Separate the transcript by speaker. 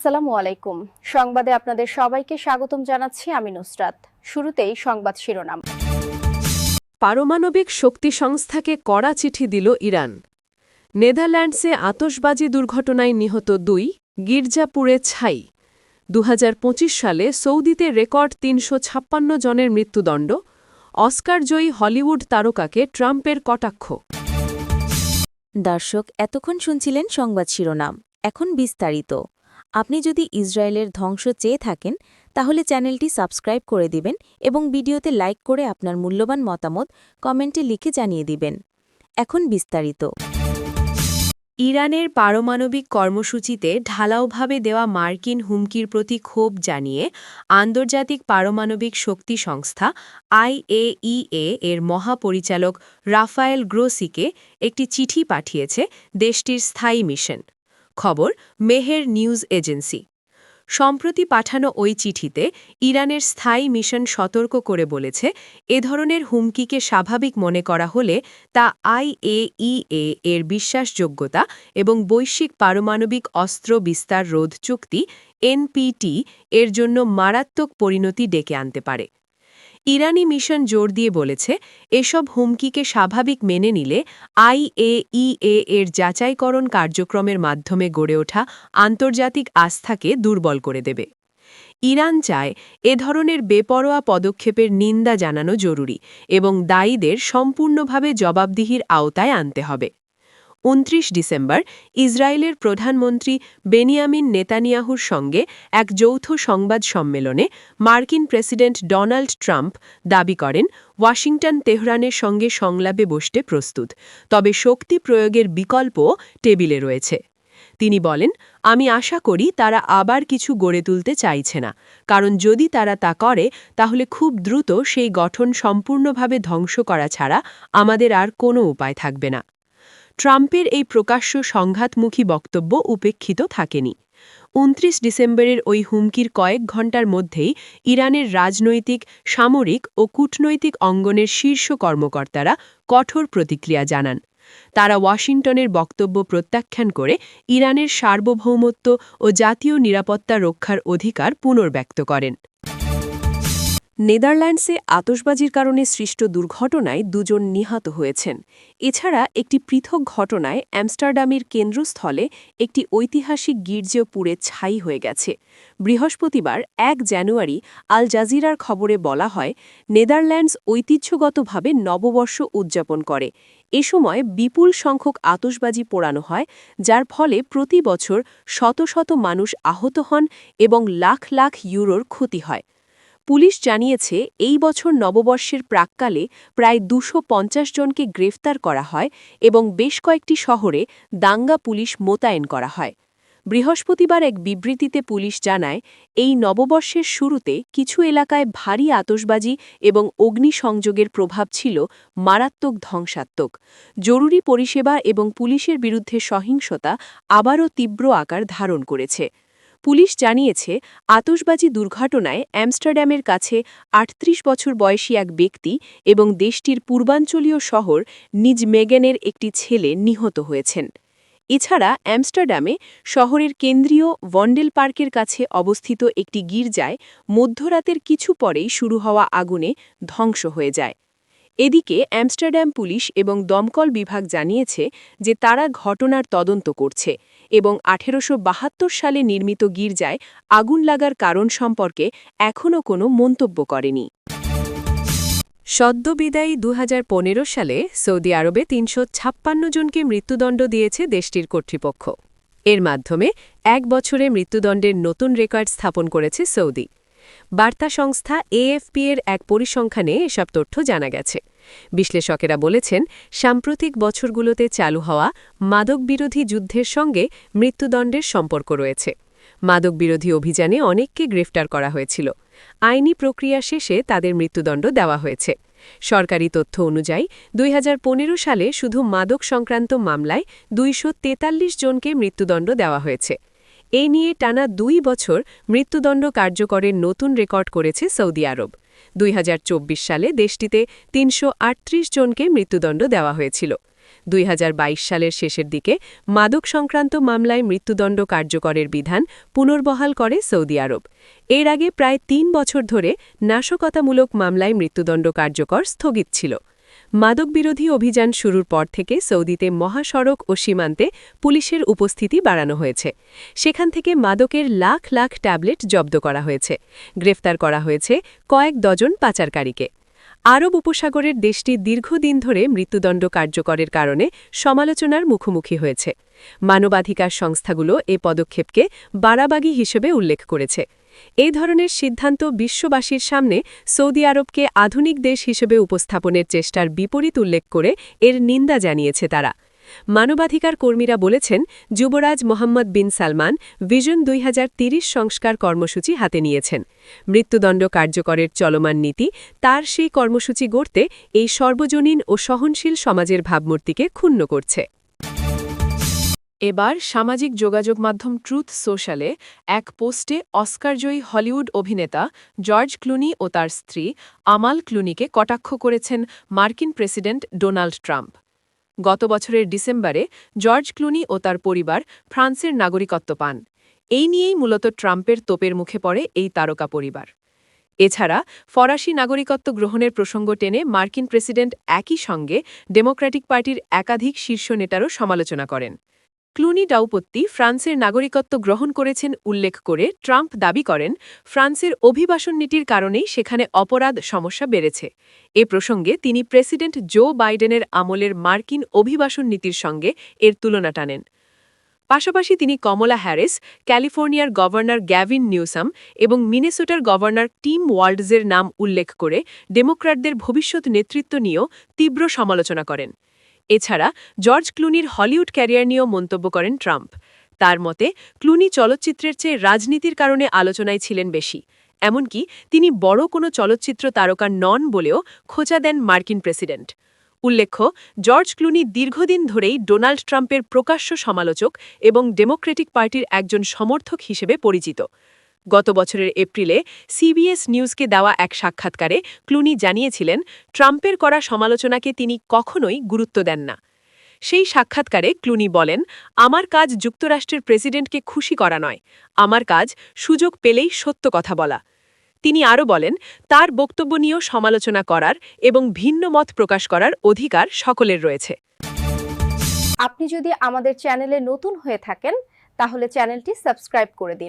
Speaker 1: আসসালামু আলাইকুম। সংবাদে আপনাদের সবাইকে স্বাগতম জানাচ্ছি আমি নুসরাত। শুরুতেই সংবাদ শিরোনাম।
Speaker 2: পারমাণবিক শক্তি সংস্থাকে কড়া চিঠি দিল ইরান। নেদারল্যান্ডসে আতশবাজি দুর্ঘটনায় নিহত ২, গির্জা পুড়ে ছাই। ২০২৫ সালে সৌদিতে রেকর্ড ৩৫৬ জনের মৃত্যুদণ্ড। অস্কারজয়ী হলিউড তারকাকে ট্রাম্পের কটাক্ষ।
Speaker 3: দর্শক, এতক্ষণ শুনছিলেন সংবাদ শিরোনাম। এখন বিস্তারিত। আপনি যদি ইসরায়েলের ধ্বংস চেয়ে থাকেন তাহলে চ্যানেলটি সাবস্ক্রাইব করে দিবেন এবং ভিডিওতে লাইক করে আপনার মূল্যবান মতামত কমেন্টে লিখে জানিয়ে দিবেন। এখন বিস্তারিত।
Speaker 2: ইরানের পারমাণবিক কর্মসূচিতে ঢালাওভাবে দেওয়া মার্কিন হুমকির প্রতি ক্ষোভ জানিয়ে আন্তর্জাতিক পারমাণবিক শক্তি সংস্থা আইএইএ এর মহাপরিচালক রাফায়েল গ্রোসিকে একটি চিঠি পাঠিয়েছে দেশটির স্থায়ী মিশন। খবর মেহের নিউজ এজেন্সি। সম্প্রতি পাঠানো ওই চিঠিতে ইরানের স্থায়ী মিশন সতর্ক করে বলেছে, এ ধরনের হুমকিকে স্বাভাবিক মনে করা হলে তা আইএইএ এর বিশ্বাসযোগ্যতা এবং বৈশ্বিক পারমাণবিক অস্ত্র বিস্তার রোধ চুক্তি এনপিটি এর জন্য মারাত্মক পরিণতি ডেকে আনতে পারে। ইরানি মিশন জোর দিয়ে বলেছে, এসব হুমকিকে স্বাভাবিক মেনে নিলে আইএইএ এর যাচাইকরণ কার্যক্রমের মাধ্যমে গড়ে ওঠা আন্তর্জাতিক আস্থাকে দুর্বল করে দেবে। ইরান চায় এ ধরনের বেপরোয়া পদক্ষেপের নিন্দা জানানো জরুরি এবং দায়ীদের সম্পূর্ণভাবে জবাবদিহির আওতায় আনতে হবে। ২৯ ডিসেম্বর ইসরায়েলের প্রধানমন্ত্রী বেনিয়ামিন নেতানিয়াহুর সঙ্গে এক যৌথ সংবাদ সম্মেলনে মার্কিন প্রেসিডেন্ট ডোনাল্ড ট্রাম্প দাবি করেন, ওয়াশিংটন তেহরানের সঙ্গে সংলাপে বসতে প্রস্তুত, তবে শক্তি প্রয়োগের বিকল্পও টেবিলে রয়েছে। তিনি বলেন, আমি আশা করি তারা আবার কিছু গড়ে তুলতে চাইছে না, কারণ যদি তারা তা করে তাহলে খুব দ্রুত সেই গঠন সম্পূর্ণভাবে ধ্বংস করা ছাড়া আমাদের আর কোনো উপায় থাকবে না। ট্রাম্পের এই প্রকাশ্য সংঘাতমুখী বক্তব্য উপেক্ষিত থাকেনি। ২৯ ডিসেম্বরের ওই হুমকির কয়েক ঘণ্টার মধ্যেই ইরানের রাজনৈতিক, সামরিক ও কূটনৈতিক অঙ্গনের শীর্ষ কর্মকর্তারা কঠোর প্রতিক্রিয়া জানান। তারা ওয়াশিংটনের বক্তব্য প্রত্যাখ্যান করে ইরানের সার্বভৌমত্ব ও জাতীয় নিরাপত্তা রক্ষার অধিকার পুনর্ব্যক্ত করেন। নেদারল্যান্ডসে আতশবাজির কারণে সৃষ্ট দুর্ঘটনায় ২ জন নিহত হয়েছেন। এছাড়া একটি পৃথক ঘটনায় অ্যামস্টারডামের কেন্দ্রস্থলে একটি ঐতিহাসিক গির্জা পুড়ে ছাই হয়ে গেছে। বৃহস্পতিবার ১ জানুয়ারি আল জাজিরার খবরে বলা হয়, নেদারল্যান্ডস ঐতিহ্যগতভাবে নববর্ষ উদযাপন করে। এ সময় বিপুল সংখ্যক আতশবাজি পোড়ানো হয়, যার ফলে প্রতি বছর শত শত মানুষ আহত হন এবং লাখ লাখ ইউরোর ক্ষতি হয়। পুলিশ জানিয়েছে, এই বছর নববর্ষের প্রাক্কালে প্রায় ২৫০ জনকে গ্রেফতার করা হয় এবং বেশ কয়েকটি শহরে দাঙ্গা পুলিশ মোতায়েন করা হয়। বৃহস্পতিবার এক বিবৃতিতে পুলিশ জানায়, এই নববর্ষের শুরুতে কিছু এলাকায় ভারী আতশবাজি এবং অগ্নিসংযোগের প্রভাব ছিল মারাত্মক ধ্বংসাত্মক। জরুরি পরিষেবা এবং পুলিশের বিরুদ্ধে সহিংসতা আবারও তীব্র আকার ধারণ করেছে। পুলিশ জানিয়েছে, আতশবাজি দুর্ঘটনায় অ্যামস্টারডামের কাছে ৩৮ বছর বয়সী এক ব্যক্তি এবং দেশটির পূর্বাঞ্চলীয় শহর নিজমেগেনের একটি ছেলে নিহত হয়েছেন। এছাড়া অ্যামস্টারডামে শহরের কেন্দ্রীয় ভন্ডেল পার্কের কাছে অবস্থিত একটি গির্জায় মধ্যরাতের কিছু পরেই শুরু হওয়া আগুনে ধ্বংস হয়ে যায়। এদিকে অ্যামস্টারডাম পুলিশ এবং দমকল বিভাগ জানিয়েছে যে তারা ঘটনার তদন্ত করছে এবং ১৮৭২ সালে নির্মিত গির্জায় আগুন লাগার কারণ সম্পর্কে এখনও কোনো মন্তব্য করেনি। সদ্যবিদায়ী ২০১৫ সালে সৌদি আরবে ৩৫৬ জনকে মৃত্যুদণ্ড দিয়েছে দেশটির কর্তৃপক্ষ। এর মাধ্যমে ১ বছরে মৃত্যুদণ্ডের নতুন রেকর্ড স্থাপন করেছে সৌদি। বার্তা সংস্থা এএফপি এর এক পরিসংখ্যানে এসব তথ্য জানা গেছে। বিশ্লেষকেরা বলেছেন, সাম্প্রতিক বছরগুলোতে চালু হওয়া মাদকবিরোধী যুদ্ধের সঙ্গে মৃত্যুদণ্ডের সম্পর্ক রয়েছে। মাদকবিরোধী অভিযানে অনেককে গ্রেফতার করা হয়েছিল। আইনি প্রক্রিয়া শেষে তাদের মৃত্যুদণ্ড দেওয়া হয়েছে। সরকারি তথ্য অনুযায়ী ২০১৫ সালে শুধু মাদক সংক্রান্ত মামলায় ২৪৩ জনকে মৃত্যুদণ্ড দেওয়া হয়েছে। এই নিয়ে টানা ২ বছর মৃত্যুদণ্ড কার্যকরের নতুন রেকর্ড করেছে সৌদি আরব। ২০২৪ সালে দেশটিতে ৩৩৮ জনকে মৃত্যুদণ্ড দেওয়া হয়েছিল। 2022 সালের শেষের দিকে মাদক সংক্রান্ত মামলায় মৃত্যুদণ্ড কার্যকরের বিধান পুনর্বহাল করে সৌদি আরব। এর আগে প্রায় 3 বছর ধরে নাশকতামূলক মামলায় মৃত্যুদণ্ড কার্যকর স্থগিত ছিল। মাদকবিরোধী অভিযান শুরুর পর থেকে সৌদিতে মহাসড়ক ও সীমান্তে পুলিশের উপস্থিতি বাড়ানো হয়েছে। সেখান থেকে মাদকের লাখ লাখ ট্যাবলেট জব্দ করা হয়েছে। গ্রেফতার করা হয়েছে কয়েক ডজন পাচারকারীকে। আরব উপসাগরের দেশটি দীর্ঘদিন ধরে মৃত্যুদণ্ড কার্যকরের কারণে সমালোচনার মুখোমুখি হয়েছে। মানবাধিকার সংস্থাগুলো এ পদক্ষেপকে বাড়াবাগি হিসেবে উল্লেখ করেছে। এই ধরনের সিদ্ধান্ত বিশ্ববাসীর সামনে সৌদি আরবকে আধুনিক দেশ হিসেবে উপস্থাপনের চেষ্টার বিপরীত উল্লেখ করে এর নিন্দা জানিয়েছে তারা। মানবাধিকার কর্মীরা বলেছেন, যুবরাজ মোহাম্মদ বিন সালমান ভিশন 2030 সংস্কার কর্মসূচি হাতে নিয়েছেন। মৃত্যুদণ্ড কার্যকরের চলমান নীতি তার সেই কর্মসূচি গড়তে এই সর্বজনীন ও সহনশীল সমাজের ভাবমূর্তিকে ক্ষুণ্ণ করছে। এবার সামাজিক যোগাযোগ মাধ্যম ট্রুথ সোশ্যালে এক পোস্টে অস্কারজয়ী হলিউড অভিনেতা জর্জ ক্লুনি ও তার স্ত্রী আমাল ক্লুনিকে কটাক্ষ করেছেন মার্কিন প্রেসিডেন্ট ডোনাল্ড ট্রাম্প। গত বছরের ডিসেম্বরে জর্জ ক্লুনি ও তার পরিবার ফ্রান্সের নাগরিকত্ব পান। এই নিয়েই মূলত ট্রাম্পের তোপের মুখে পড়ে এই তারকা পরিবার। এছাড়া ফরাসি নাগরিকত্ব গ্রহণের প্রসঙ্গ টেনে মার্কিন প্রেসিডেন্ট একই সঙ্গে ডেমোক্র্যাটিক পার্টির একাধিক শীর্ষ নেতারও সমালোচনা করেন। ক্লুনি দাউপত্যি ফ্রান্সের নাগরিকত্ব গ্রহণ করেছেন উল্লেখ করে ট্রাম্প দাবি করেন, ফ্রান্সের অভিবাসন নীতির কারণেই সেখানে অপরাধ সমস্যা বেড়েছে। এ প্রসঙ্গে তিনি প্রেসিডেন্ট জো বাইডেনের আমলের মার্কিন অভিবাসন নীতির সঙ্গে এর তুলনা টানেন। পাশাপাশি তিনি কমলা হ্যারিস, ক্যালিফোর্নিয়ার গভর্নর গ্যাভিন নিউসাম এবং মিনেসোটার গভর্নর টিম ওয়াল্ডসের নাম উল্লেখ করে ডেমোক্র্যাটদের ভবিষ্যৎ নেতৃত্ব নিয়েও তীব্র সমালোচনা করেন। এছাড়া জর্জ ক্লুনির হলিউড ক্যারিয়ার নিয়েও মন্তব্য করেন ট্রাম্প। তার মতে, ক্লুনি চলচ্চিত্রের চেয়ে রাজনীতির কারণে আলোচনায় ছিলেন বেশি। এমনকি তিনি বড় কোনো চলচ্চিত্র তারকা নন বলেও খোঁচা দেন মার্কিন প্রেসিডেন্ট। উল্লেখ্য, জর্জ ক্লুনি দীর্ঘদিন ধরেই ডোনাল্ড ট্রাম্পের প্রকাশ্য সমালোচক এবং ডেমোক্রেটিক পার্টির একজন সমর্থক হিসেবে পরিচিত। গত বছরের এপ্রিলে সিবিএস নিউজকে দেওয়া এক সাক্ষাৎকারে ক্লুনি জানিয়েছিলেন, ট্রাম্পের করা সমালোচনাকে তিনি কখনোই গুরুত্ব দেন না। সেই সাক্ষাৎকারে ক্লুনি বলেন, আমার কাজ যুক্তরাষ্ট্রের প্রেসিডেন্টকে খুশি করা নয়, আমার কাজ সুযোগ পেলেই সত্য কথা বলা। তিনি আরও বলেন, তার বক্তব্য নিয়েও সমালোচনা করার এবং ভিন্ন মত প্রকাশ করার অধিকার সকলের রয়েছে।
Speaker 1: আপনি যদি আমাদের চ্যানেলে নতুন হয়ে থাকেন, তাহলে চ্যানেলটি সাবস্ক্রাইব করে দিন।